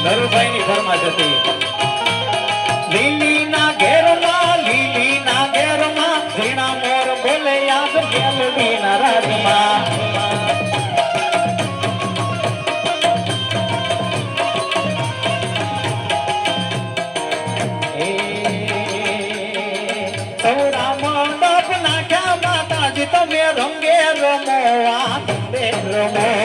નરુભાઈની ફરમાશ હતી. લીલીના ઘેરમાં ઝીણા મોર બોલે યાદ મેલડીના રાજમાં. સૌરા મંડપ નાખ્યા માતાજી તમે રંગે રમો રમો